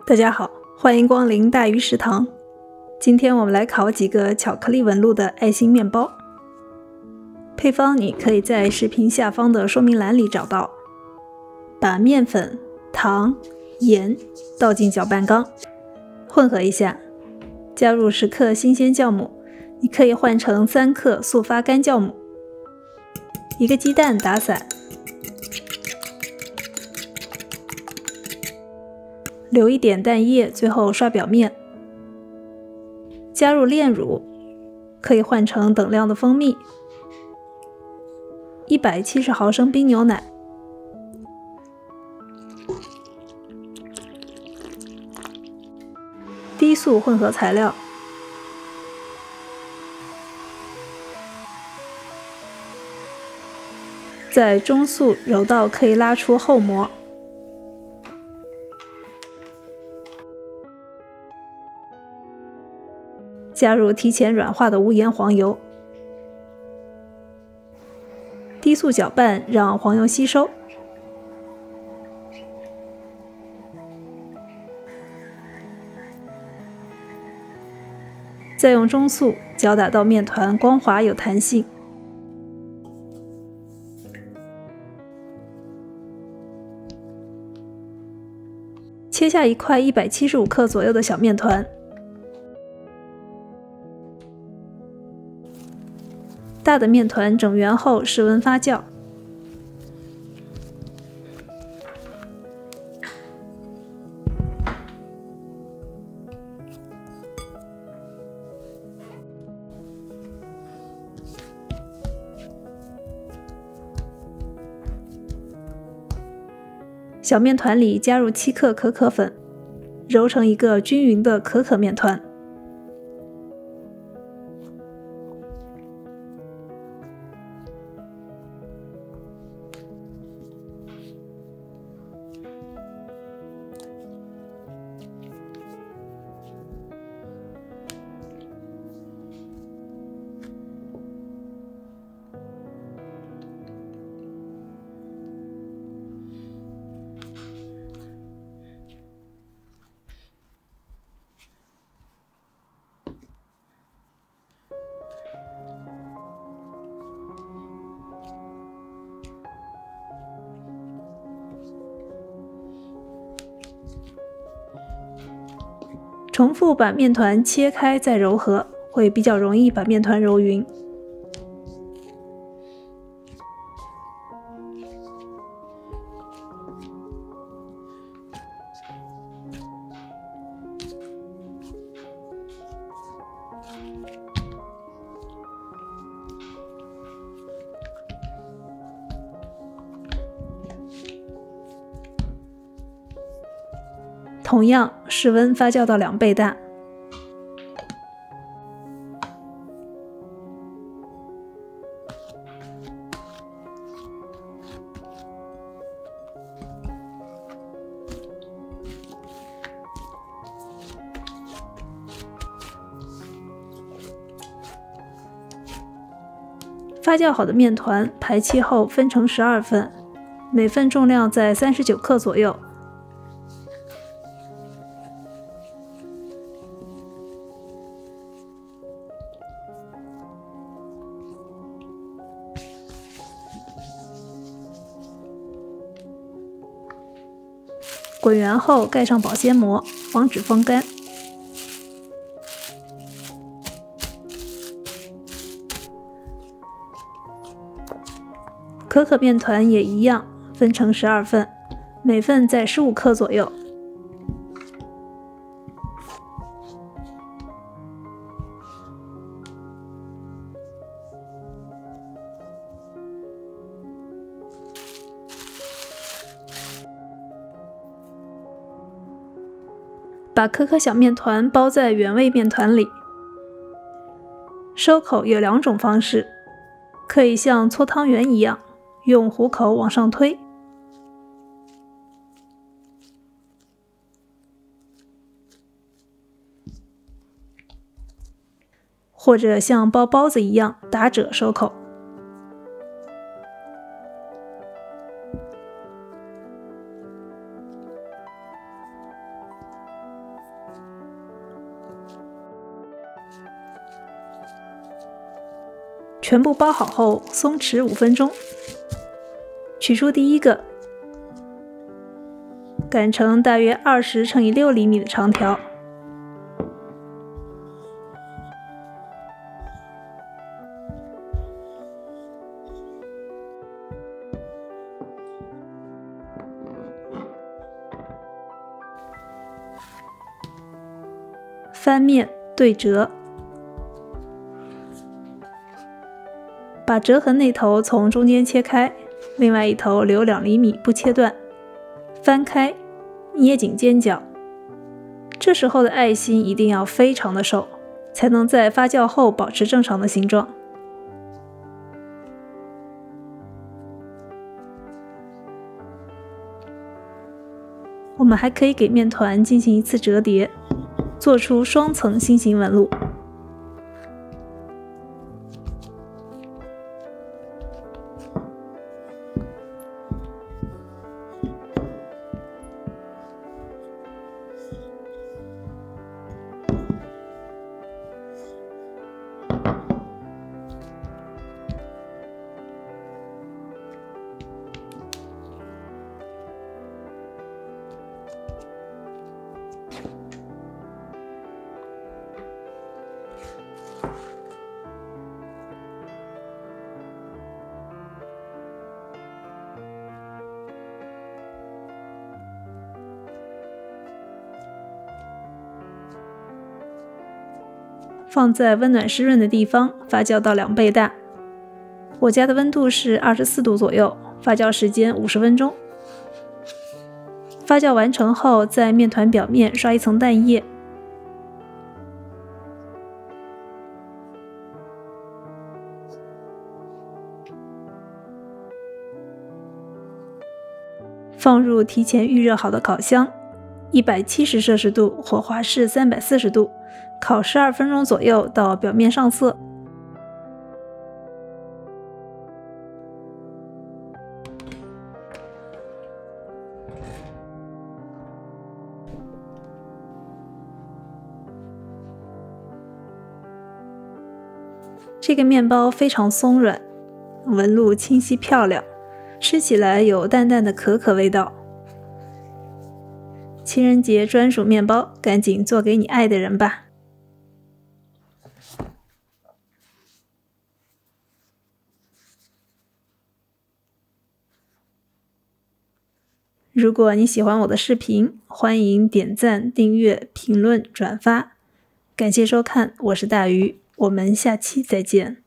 大家好，欢迎光临大鱼食堂。今天我们来烤几个巧克力纹路的爱心面包。配方你可以在视频下方的说明栏里找到。把面粉、糖、盐倒进搅拌缸，混合一下，加入10克新鲜酵母，你可以换成3克速发干酵母。1个鸡蛋打散，留一点蛋液，最后刷表面。加入炼乳，可以换成等量的蜂蜜。170毫升冰牛奶。低速混合材料。在中速揉到可以拉出厚膜。加入提前软化的无盐黄油，低速搅拌，让黄油吸收。再用中速搅打到面团光滑有弹性。切下一块175克左右的小面团，大的面团整圆后室温发酵。小面团里加入7克可可粉，揉成一个均匀的可可面团。重复把面团切开再揉合，会比较容易把面团揉匀。同样，室温发酵到2倍大。发酵好的面团排气后分成12份，每份重量在39克左右。滚圆后盖上保鲜膜，防止风干。可可面团也一样，分成12份，每份在15克左右。把可可小面团包在原味面团里。收口有2种方式，可以像搓汤圆一样，用虎口往上推，或者像包包子一样打褶收口。全部包好后松弛5分钟。取出第一个，擀成大约20乘以6厘米的长条。翻面对折，把折痕那头从中间切开，另外一头留2厘米不切断，翻开，捏紧尖角。这时候的爱心一定要非常的瘦，才能在发酵后保持正常的形状。我们还可以给面团进行一次折叠，做出双层心形纹路。放在温暖湿润的地方发酵到2倍大。我家的温度是24度左右，发酵时间50分钟。发酵完成后，在面团表面刷一层蛋液。放入提前预热好的烤箱，170摄氏度，火花是340度，烤12分钟左右到表面上色。这个面包非常松软，纹路清晰漂亮，吃起来有淡淡的可可味道。情人节专属面包，赶紧做给你爱的人吧！如果你喜欢我的视频，欢迎点赞、订阅、评论、转发。感谢收看，我是大鱼，我们下期再见。